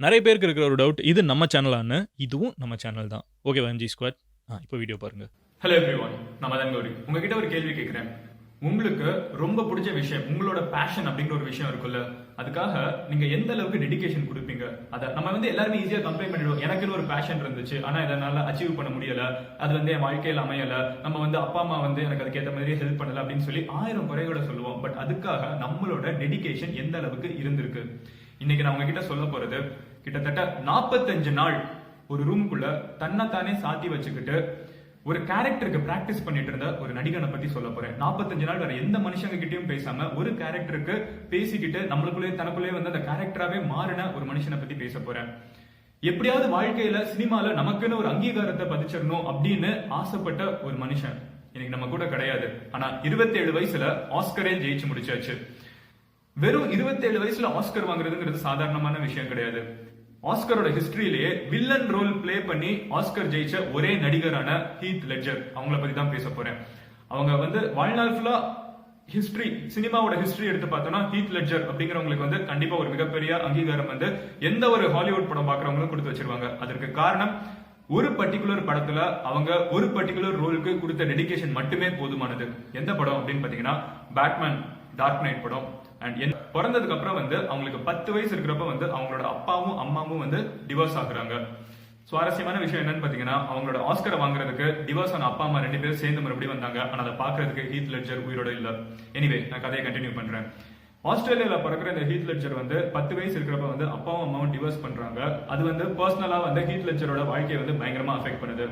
நிறைய பேருக்கு இருக்கிற ஒரு டவுட், இது நம்ம சேனலான்னு. இதுவும் நம்ம சேனல் தான். ஓகேவா எம்ஜி ஸ்குவாட்? இப்போ வீடியோ பாருங்க. ஹலோ எவ்ரிவன், நான் மதன் கௌரி. உங்ககிட்ட ஒரு கேள்வி கேட்கிறேன். உங்களுக்கு ரொம்ப பிடிச்ச விஷயம், உங்களோட பேஷன் அப்படிங்கிற ஒரு விஷயம் இருக்குல்ல, அதுக்காக நீங்க எந்த அளவுக்கு டெடிகேஷன் கொடுப்பீங்க? அதை நம்ம எல்லாருமே ஈஸியா கம்ப்ளைண்ட் பண்ணிடுவோம். எனக்குன்னு ஒரு பேஷன் இருந்துச்சு, ஆனா இதனால அச்சீவ் பண்ண முடியல, அது என் வாழ்க்கையில் அமையல, நம்ம அப்பா அம்மா எனக்கு அதுக்கேற்ற மாதிரி ஹெல்ப் பண்ணல அப்படின்னு சொல்லி 1000 குறைகளை சொல்லுவோம். பட் அதுக்காக நம்மளோட டெடிகேஷன் எந்த அளவுக்கு இருந்திருக்கு? இன்னைக்கு நான் உங்ககிட்ட சொல்ல போறது, கிட்டத்தட்ட 45 நாள் ஒரு ரூமுக்குள்ள தன்னைத்தானே சாத்தி வச்சுக்கிட்டு ஒரு கேரக்டருக்கு பிராக்டிஸ் பண்ணிட்டு இருந்த ஒரு நடிகனை பத்தி சொல்ல போறேன். 45 நாள் வேற எந்த மனுஷங்க கிட்டயும் பேசாம ஒரு கேரக்டருக்கு பேசிக்கிட்டு நம்மளுக்குள்ளே தனக்குள்ளே அந்த கேரக்டராவே மாறின ஒரு மனுஷனை பத்தி பேச போறேன். எப்படியாவது வாழ்க்கையில சினிமால நமக்குன்னு ஒரு அங்கீகாரத்தை பதிச்சிடணும் அப்படின்னு ஆசைப்பட்ட ஒரு மனுஷன் இன்னைக்கு நம்ம கூட கிடையாது. ஆனா 27 வயசுல ஆஸ்கரே ஜெயிச்சு முடிச்சாச்சு. வெறும் 27 வயசுல ஆஸ்கர் வாங்குறதுங்கிறது சாதாரணமான விஷயம் கிடையாது. ஆஸ்கரோட ஹிஸ்டரியிலேயே வில்லன் ரோல் பிளே பண்ணி ஆஸ்கர் ஜெயிச்ச ஒரே நடிகரான ஹீத் லெட்ஜர், அவங்கள பத்தி தான் பேச போறேன். அவங்க வாழ்நாள் ஃபுல்லா ஹிஸ்டரி, சினிமாவோட ஹிஸ்டரி எடுத்து பார்த்தோம்னா ஹீத் லெட்ஜர் அப்படிங்கிறவங்களுக்கு கண்டிப்பா ஒரு மிகப்பெரிய அங்கீகாரம் எந்த ஒரு ஹாலிவுட் படம் பாக்குறவங்களும் கொடுத்து வச்சிருவாங்க. அதற்கு காரணம், ஒரு பர்டிகுலர் படத்துல அவங்க ஒரு பர்டிகுலர் ரோலுக்கு கொடுத்த டெடிகேஷன் மட்டுமே போதுமானது. எந்த படம் அப்படின்னு பாத்தீங்கன்னா பேட்மேன் டார்க் நைட் படம். அண்ட் பிறந்ததுக்கு அப்புறம் அவங்களுக்கு 10 வயசு இருக்கிறப்ப அவங்களோட அப்பாவும் அம்மாவும் டிவோர்ஸ் ஆகுறாங்க. சுவாரஸ்யமான விஷயம் என்னன்னு பாத்தீங்கன்னா, அவங்களோட ஆஸ்கரை வாங்குறதுக்கு டிவோர்ஸ் ஆன அப்பா அம்மா 2 பேரும் சேர்ந்து மறுபடியும் வந்தாங்க. ஆனா அதை பாக்குறதுக்கு ஹீத் லெட்ஜர் உயிரோட இல்ல. எனிவே, நான் கதையை கண்டினியூ பண்றேன். ஆஸ்திரேலியால பிறக்கிற இந்த ஹீத் லெட்ஜர் 10 வயசு இருக்கிறப்ப அப்பாவும் அம்மாவும் டிவோர்ஸ் பண்றாங்க. அது பர்சனலா ஹீத் லெட்ஜரோட வாழ்க்கையை பயங்கரமா அஃபெக்ட் பண்ணுது.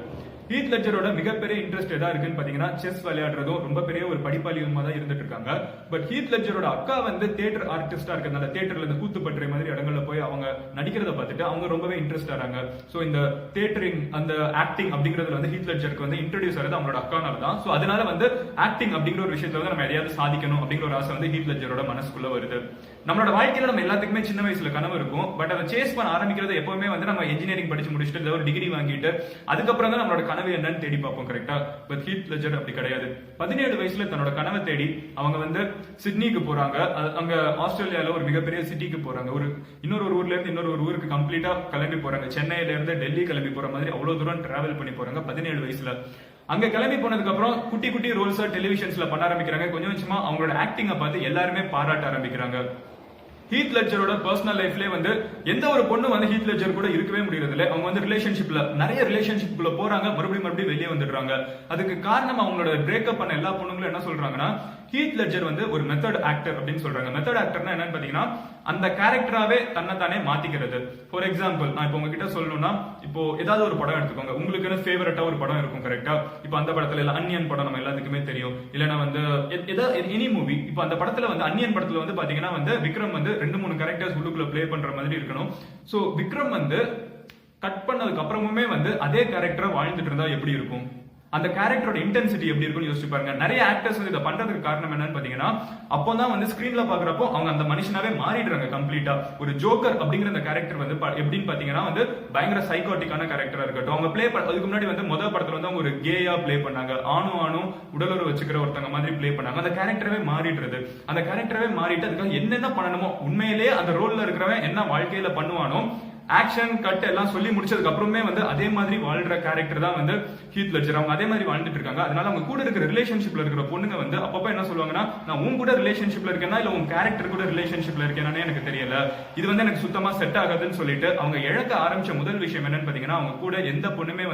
ஹீத் லெட்ஜரோட மிகப்பெரிய இன்ட்ரெஸ்ட் எதா இருக்குன்னு பாத்தீங்கன்னா செஸ் விளையாடுறதும், ரொம்ப பெரிய ஒரு படிப்பாளியுமா தான் இருந்துட்டு இருக்காங்க. பட் ஹீத் லெட்ஜரோட அக்கா தியேட்டர் ஆர்டிஸ்டா இருக்கிறதுனால தியேட்டர்ல இந்த கூத்துப்பற்றை மாதிரி இடங்கள்ல போய் அவங்க நடிக்கிறத பார்த்துட்டு அவங்க ரொம்பவே இன்ட்ரெஸ்ட் ஆறாங்க. சோ இந்த தியேட்டரிங், அந்த ஆக்டிங் அப்படிங்கறதுல ஹீத் லெட்ஜருக்கு இன்ட்ரோடியூஸ் ஆறது அவங்களோட அக்கானால தான். சோ அதனால ஆக்டிங் அப்படிங்கிற ஒரு விஷயத்துல நம்ம எதையாவது சாதிக்கணும் அப்படிங்கிற ஒரு ஆசை ஹீத் லெட்ஜரோட மனசுக்குள்ள வருது. நம்மளோட வாழ்க்கையில நம்ம எல்லாத்துக்குமே சின்ன வயசுல கனவு இருக்கும். பட் அதை சேஸ் பண்ண ஆரம்பிக்கிறது எப்பவுமே நம்ம இன்ஜினியரிங் படிச்சு முடிச்சுட்டு ஒரு டிகிரி வாங்கிட்டு அதுக்கப்புறம் தான் நம்மளோட கனவு என்னன்னு தேடி பார்ப்போம். கரெக்டா? பட் ஹீத் லெட்ஜர் அப்படி கிடையாது. 17 வயசுல தன்னோட கனவை தேடி அவங்க சிட்னிக்கு போறாங்க. அங்க ஆஸ்திரேலியால ஒரு மிகப்பெரிய சிட்டிக்கு போறாங்க. இன்னொரு ஊர்ல இருந்து இன்னொரு ஊருக்கு கம்ப்ளீட்டா கிளம்பி போறாங்க. சென்னையில இருந்து டெல்லி கிளம்பி போற மாதிரி அவ்வளவு தூரம் டிராவல் பண்ணி போறாங்க 17 வயசுல. அங்க கிளம்பி போனதுக்கு அப்புறம் குட்டி குட்டி ரோல்ஸா டெலிவிஷன்ஸ்ல பண்ண ஆரம்பிக்கிறாங்க. கொஞ்சம் கொஞ்சமா அவங்களோட ஆக்டிங்க பார்த்து எல்லாருமே பாராட்ட ஆரம்பிக்கிறாங்க. ஹீத் லெட்ஜரோட பர்சனல் லைஃப்ல எந்த ஒரு பொண்ணு ஹீத் லெட்ஜர் கூட இருக்கவே முடியறது இல்ல. அவங்க ரிலேஷன்ஷிப்ல நிறைய ரிலேஷன்ஷிப்குள்ள போறாங்க, மறுபடியும் வெளியே வந்துடுறாங்க. அதுக்கு காரணம் அவங்களோட பிரேக்கப் பண்ண எல்லா பொண்ணுங்களும் என்ன சொல்றாங்கன்னா, ஹீத் லெட்ஜர் ஒரு மெத்தட் ஆக்டர் அப்படின்னு சொல்றாங்க. மெத்தட் ஆக்டர்னா என்னன்னு பாத்தீங்கன்னா, அந்த கேரக்டராவே தன்னைத்தானே மாத்திக்கிறது. ஃபார் எக்ஸாம்பிள், நான் இப்போ உங்ககிட்ட சொல்லணும்னா, இப்போ ஏதாவது ஒரு படம் எடுத்துக்கோங்க. உங்களுக்கு ஃபேவரட்டா ஒரு படம் இருக்கும். கரெக்டா? இப்போ அந்த படத்துல இல்ல அன்னியன் படம் நம்ம எல்லாத்துக்குமே தெரியும். இல்லைன்னா எனி மூவி. இப்போ அந்த படத்துல அன்னியன் படத்துல பாத்தீங்கன்னா விக்ரம் 2-3 கேரக்டர்ஸ் உள்ளுக்குள்ள பிளே பண்ற மாதிரி இருக்கணும். சோ விக்ரம் கட் பண்ணதுக்கு அப்புறமுமே அதே கேரக்டரை வாழ்ந்துட்டு இருந்தா எப்படி இருக்கும்? அந்த கேரக்டரோட இன்டென்சிட்டி எப்படி இருக்கும்னு யோசிச்சு பாருங்க. நிறைய ஆக்டர்ஸ் இதை பண்றதுக்கு காரணம் என்னன்னு பாத்தீங்கன்னா, அப்போதான் ஸ்கிரீன்ல பாக்குறப்போ அவங்க அந்த மனுஷனாவே மாறிடுறாங்க கம்ப்ளீட்டா. ஒரு ஜோக்கர் அப்படிங்கிற அந்த கேரக்டர் எப்படின்னு பாத்தீங்கன்னா பயங்கர சைக்காட்டிக்கான கேரக்டரா இருக்கட்டும். அவங்க பிளே அதுக்கு முன்னாடி முதல் படத்துல அவங்க ஒரு கேயா பிளே பண்ணாங்க. ஆணும் உடலுறவு வச்சுக்கிற ஒருத்தங்க மாதிரி பிளே பண்ணாங்க. அந்த கேரக்டரவே மாறிடுறது. அந்த கேரக்டரவே மாறிட்டு அதுக்காக என்னென்ன பண்ணணுமோ, உண்மையிலேயே அந்த ரோல்ல இருக்கிறவன் என்ன வாழ்க்கையில பண்ணுவானோ, ஆக்ஷன் கட் எல்லாம் சொல்லி முடிச்சதுக்கு அப்புறமே அதே மாதிரி வாழ்ற கேரக்டர் தான் ஹீத் லெட்ஜர். அவங்க அதே மாதிரி வாழ்ந்துட்டு இருக்காங்க. அதனால அவங்க கூட இருக்கிற ரிலேஷன்ஷிப்ல இருக்கிற பொண்ணுங்க அப்பப்ப என்ன சொல்லுவாங்கன்னா, நான் உன் கூட ரிலேஷன்ஷிப்ல இருக்கேன்னா இல்ல உன் கேரக்டர் கூட ரிலேஷன்ஷிப்ல இருக்கேன்னு எனக்கு தெரியல, இது எனக்கு சுத்தமா செட் ஆகாதுன்னு சொல்லிட்டு அவங்க இழக்க ஆரம்பிச்ச முதல் விஷயம் என்னன்னு பாத்தீங்கன்னா, அவங்க கூட எந்த பொண்ணுமே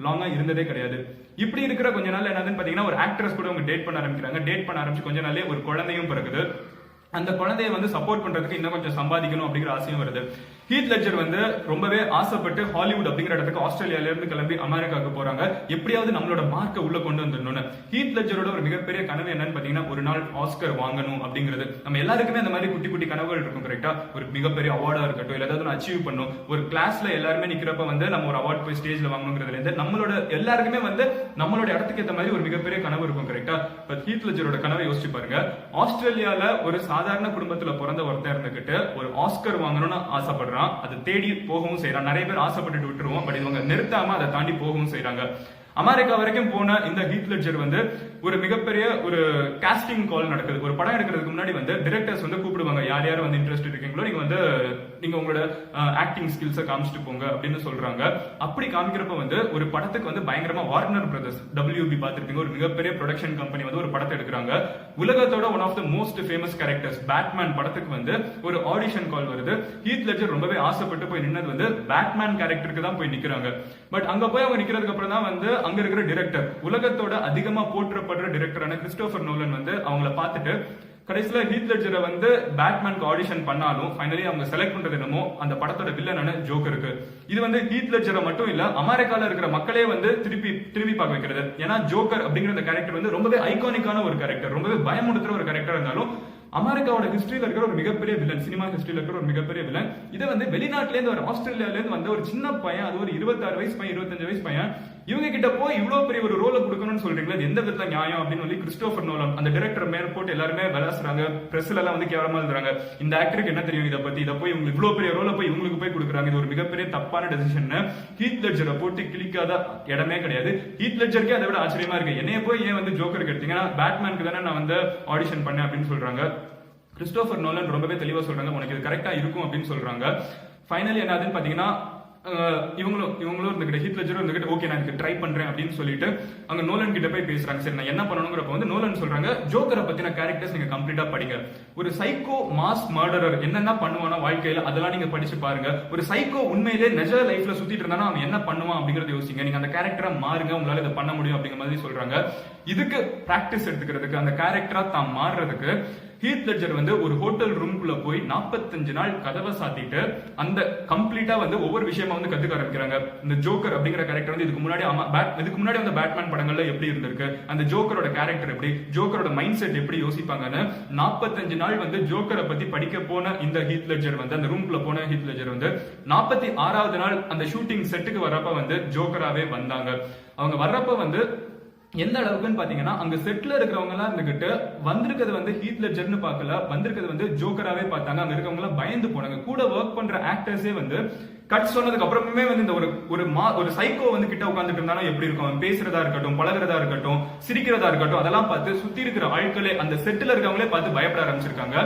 லாங்கா இருந்ததே கிடையாது. இப்படி இருக்கிற கொஞ்ச நாள் என்னதுன்னு பாத்தீங்கன்னா, ஒரு ஆக்ட்ரஸ் கூட அவங்க டேட் பண்ண ஆரம்பிக்கிறாங்க. டேட் பண்ண ஆரம்பிச்சு கொஞ்ச நாளே ஒரு குழந்தையும் பிறகுது. அந்த குழந்தைய சப்போர்ட் பண்றதுக்கு இன்னும் கொஞ்சம் சம்பாதிக்கணும் அப்படிங்கிற ஆசையும் வருது. ஹீத் லெட்ஜர் ரொம்ப ஆசைப்பட்டு ஹாலிவுட் அப்படிங்கிற இடத்துக்கு ஆஸ்திரேலியால இருந்து கிளம்பி அமெரிக்காவுக்கு போறாங்க. எப்படியாவது நம்மளோட மார்க்கை உள்ள கொண்டு வந்துடணும்னு. ஹீத் லெட்ஜரோட ஒரு மிகப்பெரிய கனவு என்னன்னு பாத்தீங்கன்னா, ஒரு நாள் ஆஸ்கர் வாங்கணும் அப்படிங்கிறது. நம்ம எல்லாருக்குமே அந்த மாதிரி குட்டி குட்டி கனவுகள் இருக்கும். கரெக்டா? ஒரு மிகப்பெரிய அவார்டா இருக்கட்டும், இல்ல ஏதாவது அச்சீவ் பண்ணும். ஒரு கிளாஸ்ல எல்லாருமே நிக்கிறப்ப நம்ம ஒரு அவார்ட் போய் ஸ்டேஜ்ல வாங்கணுங்கிறதுல இருந்து நம்மளோட எல்லாருக்குமே நம்மளோட இடத்துக்கு ஏற்ற மாதிரி ஒரு மிகப்பெரிய கனவு இருக்கும். கரெக்டா? பட் ஹீத் லெட்ஜரோட கனவை யோசிச்சு பாருங்க. ஆஸ்திரேலியால ஒரு சாதாரண குடும்பத்துல பிறந்த ஒருத்தர் இருந்துகிட்டு ஒரு ஆஸ்கர் வாங்கணும்னு ஆசைப்படுறான். அதை தேடி போகவும் செய்யறான். நிறைய பேர் ஆசைப்பட்டு விட்டுருவோம். பட் இவங்க நிறுத்தாம அதை தாண்டி போகவும் செய்யறாங்க. அமெரிக்கா வரைக்கும் போன இந்த ஹீத் லெட்ஜர் வந்து ஒரு மிகப்பெரிய ஒரு காஸ்டிங் கால் நடக்குது. ஒரு படம் எடுக்கிறதுக்கு முன்னாடி வந்து டிரெக்டர்ஸ் வந்து கூப்பிடுவாங்க, யார் யார் வந்து இன்ட்ரெஸ்ட் இருக்கீங்களோ நீங்க உங்களோட ஆக்டிங் ஸ்கில்ஸை காமிச்சிட்டு போங்க அப்படின்னு சொல்றாங்க. அப்படி காமிக்கிறப்ப வந்து ஒரு படத்துக்கு வந்து பயங்கரமா வார்னர் பிரதர்ஸ் WB பார்த்திருப்பீங்க, ஒரு மிகப்பெரிய ப்ரொடக்ஷன் கம்பெனி வந்து ஒரு படத்தை எடுக்கிறாங்க. உலகத்தோட one of the most famous characters Batman படத்துக்கு வந்து ஒரு ஆடிஷன் கால் வருது. ஹீத் லெட்ஜர் ரொம்பவே ஆசைப்பட்டு போய் நின்னது வந்து பேட்மேன் கேரக்டருக்கு தான் போய் நிக்கிறாங்க. பட் அங்க போய் அவங்க நிக்கிறதுக்கு அப்புறம் தான் வந்து அங்க இருக்கிற டிரெக்டர், உலகத்தோட அதிகமா போற்றப்படுற டிரெக்டரான கிறிஸ்டோபர் நோலன் வந்து அவங்கள பார்த்துட்டு கடைசியில ஹீத் லெட்ஜரை வந்து பேட்மேனுக்கு ஆடிஷன் பண்ணாலும் ஃபைனலி அவங்க செலக்ட் பண்றது என்னமோ அந்த படத்தோட வில்லனான ஜோக்கருக்கு. இது வந்து ஹீத் லெட்ஜரை மட்டும் இல்ல, அமெரிக்கால இருக்கிற மக்களே வந்து திரும்பி பார்க்க வைக்கிறது. ஏன்னா ஜோக்கர் அப்படிங்கிற அந்த கேரக்டர் வந்து ரொம்பவே ஐகானிக்கான ஒரு கேரக்டர், ரொம்பவே பயமுடுத்துற ஒரு கேரக்டர் இருந்தாலும் அமெரிக்காவோட ஹிஸ்டரியில இருக்கிற ஒரு மிகப்பெரிய வில்லன், சினிமா ஹிஸ்டரியில இருக்கிற ஒரு மிகப்பெரிய வில்லன். இதை வந்து வெளிநாட்டுல இருந்து ஒரு ஆஸ்திரேலியால இருந்து வந்த ஒரு சின்ன பையன், அது ஒரு 26 வயசு பையன், 25 வயசு பையன், இவங்க கிட்ட போய் இவ்வளவு பெரிய ஒரு ரோலை கொடுக்கணும்னு சொல்றீங்களா, எந்த விதத்துல நியாயம் அப்படின்னு சொல்லி கிறிஸ்டோபர் நோலன் அந்த டைரக்டர் மேல போட்டு எல்லாருமே விளாசுறாங்க. பிரஸ்ல எல்லாம் வந்து கேவலமா எழுதுறாங்க, இந்த ஆக்டருக்கு என்ன தெரியும் இதை பத்தி, இதை போய் இவங்க இவ்வளவு பெரிய ரோலை போய் இவங்களுக்கு போய் கொடுக்குறாங்க, இது ஒரு மிகப்பெரிய தப்பான டெசிஷன். ஹீத் லெட்ஜரை போட்டு கிளிக்காத இடமே கிடையாது. ஹீத் லெட்ஜருக்கே அதை விட ஆச்சரியமா இருக்கு, என்னைய போய் ஏன் வந்து ஜோக்கருக்கு எடுத்தீங்கன்னா பேட்மேனுக்கு தானே நான் வந்து ஆடிஷன் பண்ணேன் அப்படின்னு சொல்றாங்க. கிறிஸ்டோபர் நோலன் ரொம்பவே தெளிவா சொல்றாங்க, உனக்கு இது கரெக்டா இருக்கும் அப்படின்னு சொல்றாங்க. ஃபைனலி என்னதுன்னு பாத்தீங்கன்னா இவங்களும் இருந்துகிட்ட ஹீத் லெட்ஜரும் இருந்துகிட்டு ஓகே நான் ட்ரை பண்றேன் அப்படின்னு சொல்லிட்டு அங்க நோலன் கிட்ட போய் பேசுறாங்க. சரி நான் என்ன பண்ணணுங்கிறப்ப வந்து நோலன் சொல்றாங்க, ஜோக்கரை பத்தின கேரக்டர்ஸ் நீங்க கம்ப்ளீட்டா படிங்க. ஒரு சைக்கோ மாஸ் மர்டரர் என்னென்ன பண்ணுவானா வாழ்க்கையில அதெல்லாம் நீங்க படிச்சு பாருங்க. ஒரு சைக்கோ உண்மையிலே நிஜ லைஃப்ல சுத்திட்டு இருந்தானா அவன் என்ன பண்ணுவான் அப்படிங்கறத யோசிங்க. நீங்க அந்த கேரக்டரை மாறுங்க, உங்களால இதை பண்ண முடியும் அப்படிங்கிற மாதிரி சொல்றாங்க. இதுக்கு பிராக்டிஸ் எடுத்துக்கிறதுக்கு, அந்த கேரக்டரா தான் மாறுறதுக்கு ஹீத் லெட்ஜர் வந்து ஒரு ஹோட்டல் ரூம்குள்ள போய் 45 நாள் கதவை சாத்திட்டு அந்த கம்ப்ளீட்டா வந்து ஒவ்வொரு விஷயமா வந்து கத்துக்க ஆரம்பிக்கிறாங்க. இந்த ஜோக்கர் அப்படிங்கிற கேரக்டர் வந்து இதுக்கு முன்னாடி வந்து பேட்மேன் படங்கள்ல எப்படி இருந்திருக்கு, அந்த ஜோக்கரோட கேரக்டர் எப்படி, ஜோக்கரோட மைண்ட் செட் எப்படி யோசிப்பாங்கன்னு 45 நாள் வந்து ஜோக்கரை பத்தி படிக்க போன இந்த ஹீத் லெட்ஜர் வந்து அந்த ரூம்குள்ள போன ஹீத் லெட்ஜர் வந்து 46வது நாள் அந்த ஷூட்டிங் செட்டுக்கு வர்றப்ப வந்து ஜோக்கராவே வந்தாங்க. அவங்க வர்றப்ப வந்து எந்த அளவுக்குன்னு பாத்தீங்கன்னா அங்க செட்ல இருக்கிறவங்க எல்லாம் இருந்துகிட்டு வந்திருக்கிறது வந்து ஹீத் லெட்ஜர்னு பார்க்கல, வந்திருக்கிறது வந்து ஜோக்கராவே பார்த்தாங்க. அங்க இருக்கவங்க எல்லாம் பயந்து போனாங்க. கூட ஒர்க் பண்ற ஆக்டர்ஸே வந்து கட் சொன்னதுக்கு அப்புறமே வந்து இந்த ஒரு சைக்கோ வந்து கிட்ட உட்காந்துட்டு இருந்தாலும் எப்படி இருக்கும், அவன் பேசுறதா இருக்கட்டும், பழகிறதா இருக்கட்டும், சிரிக்கிறதா இருக்கட்டும், அதெல்லாம் பார்த்து சுத்தி இருக்கிற ஆட்களே அந்த செட்டில் இருக்கவங்களே பார்த்து பயப்பட ஆரம்பிச்சிருக்காங்க.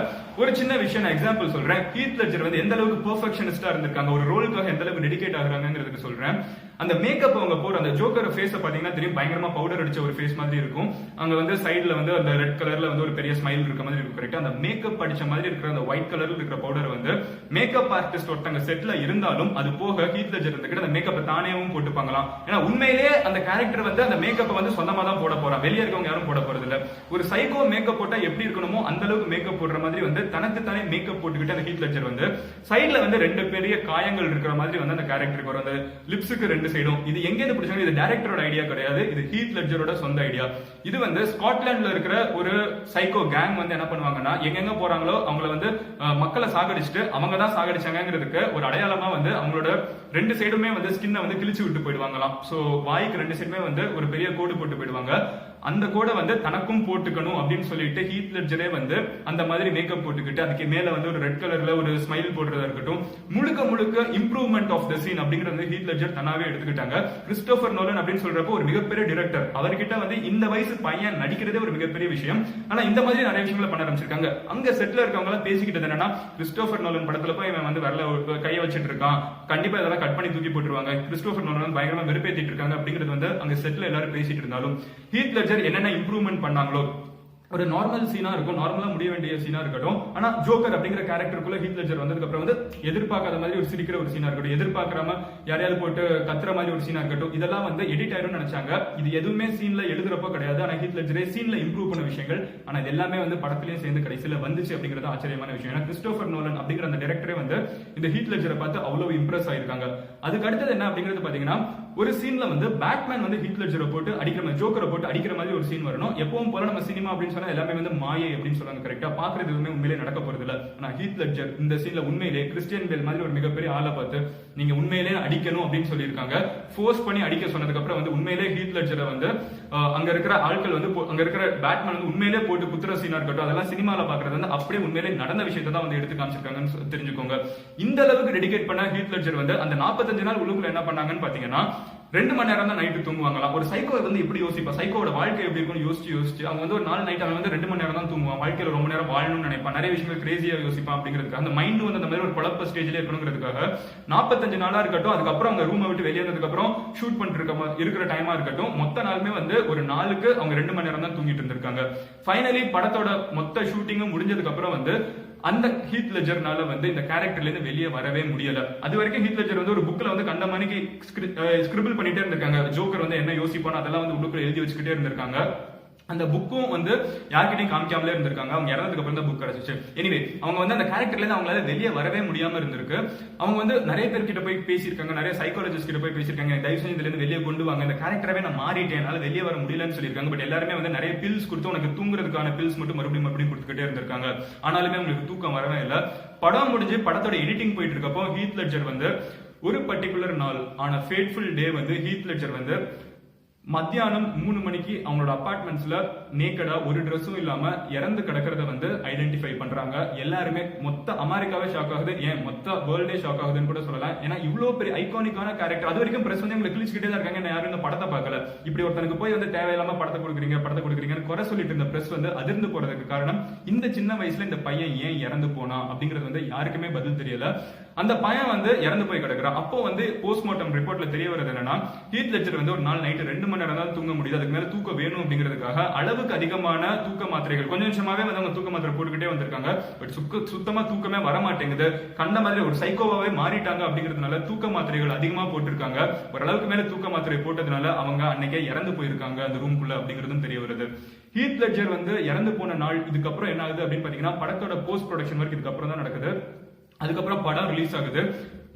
ஒரு சின்ன விஷயம் நான் எக்ஸாம்பிள் சொல்றேன். ஹீத் லெட்ஜர் வந்து எந்த அளவுக்கு பெர்ஃபெக்ஷனிஸ்டா இருந்திருக்காங்க, ஒரு ரோலுக்காக எந்த அளவுக்கு டெடிகேட் ஆகுறாங்கிறதுக்கு சொல்றேன். அந்த மேக்கப் அவங்க போற அந்த ஜோக்கர் ஃபேஸ பாத்தீங்கன்னா தெரியும், பயங்கரமா பவுடர் அடிச்ச ஒரு ஃபேஸ் மாதிரி இருக்கும். அங்க வந்து சைடுல வந்து அந்த ரெட் கலர்ல வந்து ஒரு பெரிய ஸ்மைல் இருக்க மாதிரி இருக்கும். கரெக்டா அந்த மேக்கப் அடிச்ச மாதிரி இருக்கிற அந்த ஒயிட் கலர்ல இருக்கிற பவுடர் வந்து மேக்கப் ஆர்டிஸ்ட் ஒருத்தங்க செட்ல இருந்தாலும் அது போக ஹீத் லெட்ஜர் இருந்துகிட்டு அந்த மேக்கப்பை தானேவும் போட்டுப்பாங்களாம். ஏன்னா உண்மையிலேயே அந்த கேரக்டர் வந்து அந்த மேக்கப்பை வந்து சொந்தமா தான் போட போறான், வெளியே இருக்கவங்க யாரும் போட போறது இல்ல. ஒரு சைக்கோ மேக்கப் போட்டா எப்படி இருக்கணுமோ அந்த அளவுக்கு மேக்கப் போடுற மாதிரி வந்து தனக்கு தானே மேக்கப் போட்டுக்கிட்டு அந்த ஹீத் லெட்ஜர் வந்து சைடுல வந்து 2 பெரிய காயங்கள் இருக்கிற மாதிரி வந்து அந்த கேரக்டருக்கு வரும். அந்த லிப்ஸுக்கு 2 சைடும். இது எங்க இருந்து பிடிச்சாங்க, இது டைரக்டரோட ஐடியா கிடையாது, இது ஹீத் லெட்ஜரோட சொந்த ஐடியா. இது வந்து ஸ்காட்லாண்ட்ல இருக்கிற ஒரு சைக்கோ கேங் வந்து என்ன பண்ணுவாங்கன்னா எங்க போறாங்களோ அவங்கள வந்து மக்களை சாகடிச்சுட்டு அவங்க தான் சாகடிச்சாங்கிறதுக்கு ஒரு அடையாளமா வந்து அவங்களோட 2 சைடுமே வந்து ஸ்கின்னை வந்து கிழிச்சு விட்டு போயிடுவாங்களாம். சோ வாய்க்கு 2 சைடுமே வந்து ஒரு பெரிய கோடு போட்டு போயிடுவாங்க. அந்த கோடை வந்து தனக்கும் போட்டுக்கணும் அப்படின்னு சொல்லிட்டு ஹீத் லெட்ஜரே வந்து அந்த மாதிரி மேக்கப் போட்டுக்கிட்டு அதுக்கு மேல வந்து ஒரு ரெட் கலர்ல ஒரு ஸ்மைல் போடுறதா இருக்கட்டும், முழுக்க இம்ப்ரூவ்மெண்ட் ஆஃப் த சீன் அப்படிங்கறது ஹீத் லெட்ஜர் தனாவே எடுத்துக்கிட்டாங்க. கிறிஸ்டோபர் நோலன் அப்படின்னு சொல்றப்போ ஒரு மிகப்பெரிய டிரெக்டர், அவர்கிட்ட வந்து இந்த வயசு பையன் நடிக்கிறதே ஒரு மிகப்பெரிய விஷயம். ஆனா இந்த மாதிரி நிறைய விஷயங்களை பண்ண ஆரம்பிச்சிருக்காங்க. அங்க செட்ல இருக்கவங்க எல்லாம் பேசிக்கிட்டது என்னன்னா, கிறிஸ்டோபர் நோலன் படத்துல போய் இவன் வந்து வரல கையை வச்சிட்டு இருக்கான், கண்டிப்பா இதெல்லாம் கட் பண்ணி தூக்கி போட்டுருவாங்க, கிறிஸ்டோபர் நோலன் பயங்கரமா வெறுப்பேத்திட்டு இருக்காங்க அப்படிங்கிறது வந்து அங்க செட்ல எல்லாரும் பேசிட்டு இருந்தாலும் ஹீத் லெட்ஜர் என்னென்ன இம்ப்ரூவ்மெண்ட் பண்ணாங்களோ, ஒரு நார்மல் சீனா இருக்கும், நார்மலா முடிய வேண்டிய சீனா இருக்கட்டும், ஆனா ஜோக்கர் அப்படிங்கிற கேரக்டருக்குள்ள ஹீத் லெட்ஜர் வந்ததுக்கு அப்புறம் வந்து எதிர்பார்க்காத மாதிரி ஒரு சிரிக்கிற ஒரு சீனா இருக்கட்டும், எதிர்பார்க்காம யாரையாவது போட்டு கத்துற மாதிரி ஒரு சீனா இருக்கட்டும், இதெல்லாம் வந்து எடிட் ஆயிரும் நினைச்சாங்க. இது எதுவுமே சீன்ல எழுதுறப்ப கிடையாது. ஆனா ஹீத் லெட்ஜரே சீன்ல இம்ப்ரூவ் பண்ண விஷயங்கள், ஆனா இது எல்லாமே வந்து படத்திலேயே சேர்ந்து கடைசியில வந்துச்சு அப்படிங்கிறது ஆச்சரியமான விஷயம். ஏன்னா கிறிஸ்டோபர் நோலன் அப்படிங்கிற அந்த டைரக்டரே வந்து இந்த ஹீத் லெட்ஜரை பார்த்து அவ்வளவு இம்ப்ரெஸ் ஆயிருக்காங்க. அதுக்கு அடுத்தது என்ன அப்படிங்கிறது பாத்தீங்கன்னா, ஒரு சீன்ல வந்து பேட்மேன் வந்து ஹீத் லெட்ஜரை போட்டு அடிக்கிற மாதிரி, ஜோக்கரை போட்டு அடிக்கிற மாதிரி ஒரு சீன் வரணும். எப்பவும் போல நம்ம சினிமா அப்படின்னு சொன்னா எல்லாமே வந்து மாயை அப்படின்னு சொல்றாங்க. கரெக்டா பாக்குறது எதுவுமே உண்மையிலே நடக்க போறது இல்ல. ஆனா ஹீத் லெட்ஜர் இந்த சீன்ல உண்மையிலே கிறிஸ்டியன் பேல் மாதிரி ஒரு மிகப்பெரிய ஆளை பார்த்து நீங்க உண்மையிலே அடிக்கணும் அப்படின்னு சொல்லியிருக்காங்க. ஃபோர்ஸ் பண்ணி அடிக்க சொன்னதுக்கு அப்புறம் வந்து உண்மையிலே ஹீத் லெட்ஜரை வந்து அங்க இருக்கிற ஆட்கள் வந்து அங்க இருக்கிற பேட்மேன் வந்து உண்மையிலே போட்டு குத்துற சீனா இருக்கட்டும், அதெல்லாம் சினிமால பாக்குறது வந்து அப்படியே உண்மையிலே நடந்த விஷயத்தை தான் வந்து எடுத்து காமிச்சிருக்காங்கன்னு தெரிஞ்சுக்கோங்க. இந்த அளவுக்கு டெடிகேட் பண்ண ஹீத் லெட்ஜர் வந்து அந்த 45 நாள் உள்ளுக்குள்ள என்ன பண்ணாங்கன்னு பாத்தீங்கன்னா, 2 மணி நேரம் தான் நைட்டு தூங்குவாங்களாம். ஒரு சைக்கோ வந்து எப்படி யோசிப்பா, சைக்கோட வாழ்க்கை எப்படி இருக்கும்னு யோசிச்சு அவங்க வந்து ஒரு நாள் நைட் அவன் வந்து 2 மணி நேரம் தான் தூங்குவான். வாழ்க்கையில ரொம்ப நேரம் வாழணும்னு நினைப்பான், நிறைய விஷயங்கள் கிரேசியா யோசிப்பான். அப்படிங்கிறதுக்காக அந்த மைண்ட் வந்து அந்த மாதிரி ஒரு குழப்ப ஸ்டேஜ்ல இருக்கணுங்கிறதுக்காக 45 நாளா இருக்கட்டும், அதுக்கப்புறம் அவங்க ரூமை விட்டு வெளியே வந்ததுக்கு அப்புறம் ஷூட் பண்ணிட்டு இருக்கிற டைமா இருக்கட்டும், மொத்த நாளுமே வந்து ஒரு நாளுக்கு அவங்க 2 மணி நேரம் தான் தூங்கிட்டு இருந்திருக்காங்க. ஃபைனலி படத்தோட மொத்த ஷூட்டிங்கும் முடிஞ்சதுக்கு அப்புறம் வந்து அந்த ஹீத் லெஜர்னால வந்து இந்த கேரக்டர்ல இருந்து வெளியே வரவே முடியல. அது வரைக்கும் ஹீத் லெஜர் வந்து ஒரு புக்ல வந்து கண்ட மணிக்கு ஸ்கிரிபிள் பண்ணிட்டே இருந்திருக்காங்க. ஜோக்கர் வந்து என்ன யோசிப்பானோ அதெல்லாம் வந்து உள்ளுக்குள்ள எழுதி வச்சுக்கிட்டே இருந்திருக்காங்க. அந்த புக்கும் வந்து யார்கிட்டையும் காமிக்காமலே இருந்திருக்காங்க. அவங்க இறந்ததுக்கு அப்புறம் தான் புக் கிடைச்சிச்சு. எனிவே அவங்க வந்து அந்த கேரக்டர்ல இருந்து அவங்களால வெளியே வரவே முடியாம இருந்திருக்கு. அவங்க வந்து நிறைய பேர்கிட்ட போய் பேசியிருக்காங்க, நிறைய சைக்காலஜிஸ்ட் கிட்ட போய் பேசியிருக்காங்க, தயவு செஞ்சு இதுல இருந்து வெளியே கொண்டு வாங்க, இந்த கேரக்டரவே நான் மாறிட்டேன், என்னால வெளியே வர முடியலன்னு சொல்லியிருக்காங்க. பட் எல்லாருமே வந்து நிறைய பில்ஸ் கொடுத்து உனக்கு தூங்குறதுக்கான பில்ஸ் மட்டும் மறுபடியும் கொடுத்துக்கிட்டே இருந்திருக்காங்க. ஆனாலுமே அவங்களுக்கு தூக்கம் வரவே இல்லை. படம் முடிஞ்சு படத்தோட எடிட்டிங் போயிட்டு இருக்கப்போ ஹீத் லெட்ஜர் வந்து ஒரு பர்டிகுலர் நாள் ஆன ஃபேட்ஃபுல் டே வந்து ஹீத் லெட்ஜர் வந்து மத்தியானம் 3 மணிக்கு அவங்களோட அபார்ட்மெண்ட்ஸ்ல நேக்கடா ஒரு ட்ரெஸ்ஸும் இல்லாம இறந்து கிடக்கிறத வந்து ஐடென்டிஃபை பண்றாங்க. எல்லாருமே மொத்த அமெரிக்காவே ஷாக் ஆகுது, ஏன் மொத்த வேர்ல்டே ஷாக் ஆகுதுன்னு கூட சொல்லலாம். ஏன்னா இவ்வளவு பெரிய ஐகானிக்கான கேரக்டர். அது வரைக்கும் பிரஸ் வந்து எங்களை கிழிச்சுக்கிட்டே தான் இருக்காங்க, யாரும் இந்த படத்தை பார்க்கல. இப்படி ஒருத்தனுக்கு போய் வந்து தேவையில்லாம படத்தை கொடுக்குறீங்கன்னு குறை சொல்லிட்டு இருந்த பிரஸ் வந்து அதிர்ந்து போறதுக்கு காரணம் இந்த சின்ன வயசுல இந்த பையன் ஏன் இறந்து போனா அப்படிங்கிறது வந்து யாருக்குமே பதில் தெரியல. அந்த பையன் வந்து இறந்து போய் கிடக்குறான். அப்போ வந்து போஸ்ட்மார்ட்டம் ரிப்போர்ட்ல தெரிய வருது என்னன்னா, ஹீத் லெட்ஜர் வந்து ஒரு நாள் நைட்டு 2 மணி நேரம் தான் தூங்க முடியுது, அதுக்கு மேல தூக்கம் வேணும் அப்படிங்கிறதுக்காக அளவுக்கு அதிகமான தூக்க மாத்திரைகள் கொஞ்சம் நிமிஷமாவே வந்து அவங்க தூக்க மாத்திரை போட்டுக்கிட்டே வந்திருக்காங்க. பட் சுத்தமா தூக்கமே வர மாட்டேங்குது. கண்ட மாதிரி ஒரு சைக்கோவாவே மாறிட்டாங்க. அப்படிங்கிறதுனால தூக்க மாத்திரைகள் அதிகமா போட்டிருக்காங்க. ஓரளவுக்கு மேல தூக்க மாத்திரை போட்டதுனால அவங்க அன்னைக்கே இறந்து போயிருக்காங்க அந்த ரூம்குள்ள அப்படிங்கிறதும் தெரிய வருது. ஹீத் லெட்ஜர் வந்து இறந்து போன நாள் இதுக்கப்புறம் என்ன ஆகுது அப்படின்னு பாத்தீங்கன்னா, படத்தோட போஸ்ட் ப்ரொடக்ஷன் ஒர்க் இதுக்கப்புறம் தான் நடக்குது. அதுக்கப்புறம் படம் ரிலீஸ் ஆகுது.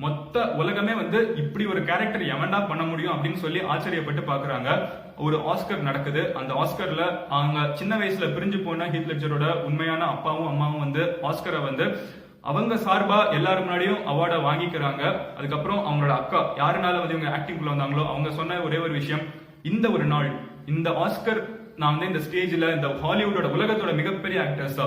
மொத்த உலகமே வந்து இப்படி ஒரு கேரக்டர் எவன்டா பண்ண முடியும் அப்படின்னு சொல்லி ஆச்சரியப்பட்டு பாக்குறாங்க. ஒரு ஆஸ்கர் நடக்குது. அந்த ஆஸ்கர்ல அவங்க சின்ன வயசுல பிரிஞ்சு போன ஹீத் லெட்ஜரோட உண்மையான அப்பாவும் அம்மாவும் வந்து ஆஸ்கரை வந்து அவங்க சார்பா எல்லாரும் முன்னாடியும் அவார்டை வாங்கிக்கிறாங்க. அதுக்கப்புறம் அவங்களோட அக்கா யாருனால வந்து இவங்க ஆக்டிங் குள்ள வந்தாங்களோ அவங்க சொன்ன ஒரே ஒரு விஷயம், இந்த ஒரு நாள் இந்த ஆஸ்கர் நான் வந்து இந்த ஸ்டேஜ்ல இந்த ஹாலிவுட்டோட உலகத்தோட மிகப்பெரிய ஆக்டர்ஸ்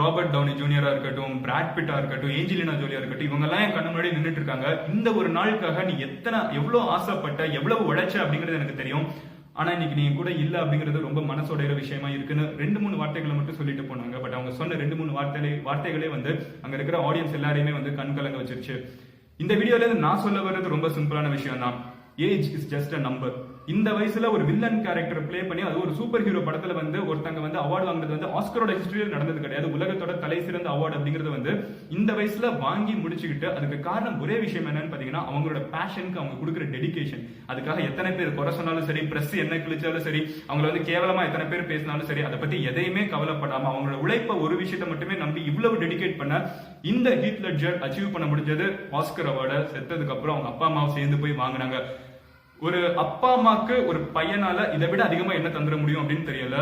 ராபர்ட் டவுனி ஜூனியரா இருக்கட்டும், பிராட் பிட்டா இருக்கட்டும், ஏஞ்சலினா ஜோலியா இருக்கட்டும், இவங்க எல்லாம் என் கண்ணு முன்னாடி நின்றுட்டு இருக்காங்க. இந்த ஒரு நாளுக்காக நீ எவ்வளவு ஆசைப்பட்ட, எவ்வளவு உழைச்ச அப்படிங்கிறது எனக்கு தெரியும். ஆனா இன்னைக்கு நீ கூட இல்ல அப்படிங்கிறது ரொம்ப மனசோட விஷயமா இருக்குன்னு 2-3 வார்த்தைகளை மட்டும் சொல்லிட்டு போனாங்க. பட் அவங்க சொன்ன 2-3 வார்த்தைகளே வந்து அங்க இருக்கிற ஆடியன்ஸ் எல்லாரையுமே வந்து கண் கலங்க வச்சிருச்சு. இந்த வீடியோல இருந்து நான் சொல்ல வர்றது ரொம்ப சிம்பிளான விஷயம் தான். Age is just a number. இந்த வயசுல ஒரு வில்லன் கேரக்டர் பிளே பண்ணி அது ஒரு சூப்பர் ஹீரோ படத்துல வந்து ஒருத்தங்க வந்து அவார்டு வாங்குறது வந்து ஆஸ்கரோட ஹிஸ்டரியில் நடந்தது கிடையாது. உலகத்தோட தலை சிறந்த அவார்டு அப்படிங்கிறது வந்து இந்த வயசுல வாங்கி முடிச்சுக்கிட்டு, அதுக்கு காரணம் ஒரே விஷயம் என்னன்னு பாத்தீங்கன்னா அவங்களோட பேஷனுக்கு அவங்க கொடுக்குற டெடிகேஷன். அதுக்காக எத்தனை பேர் குறை சொன்னாலும் சரி, பிரஸ் என்ன கிழிச்சாலும் சரி, அவங்களை வந்து கேவலமா எத்தனை பேர் பேசினாலும் சரி, அதை பத்தி எதையுமே கவலைப்படாம அவங்களோட உழைப்ப ஒரு விஷயத்தை மட்டுமே நம்பி இவ்வளவு டெடிகேட் பண்ண இந்த ஹீத் லெட்ஜர் அச்சீவ் பண்ண முடிஞ்சது ஆஸ்கர் அவார்டை செத்ததுக்கு அப்புறம் அவங்க அப்பா அம்மாவை சேர்ந்து போய் வாங்கினாங்க. ஒரு அப்பா அம்மாக்கு ஒரு பையனால இதை விட அதிகமா என்ன தந்துட முடியும் அப்படின்னு தெரியல.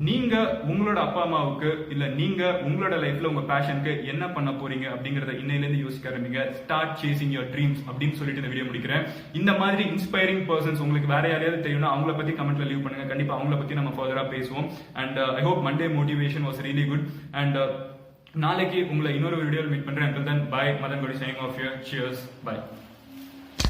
நீங்க உங்களோட அப்பா அம்மாவுக்கு இல்ல நீங்க உங்களோட லைஃப்ல உங்க பேஷனுக்கு என்ன பண்ண போறீங்க அப்படிங்கறத இன்னையில இருந்து யோசிக்க ஆரம்பிங்க. ஸ்டார்ட் சேசிங் யுவர் ட்ரீம்ஸ் அப்படின்னு சொல்லிட்டு இந்த வீடியோ முடிக்கிறேன். இந்த மாதிரி இன்ஸ்பைரிங் பர்சன்ஸ் உங்களுக்கு வேற யாரையாவது தெரியும்னா அவங்கள பத்தி கமெண்ட்ல லீவ் பண்ணுங்க. கண்டிப்பா அவங்கள பத்தி நம்ம ஃபர்தரா பேசுவோம். And I hope Monday motivation was really good. And நாளைக்கு உங்களை இன்னொரு வீடியோவில் மீட் பண்றேன். Until then, bye. Madan Godi signing off here. Cheers. Bye.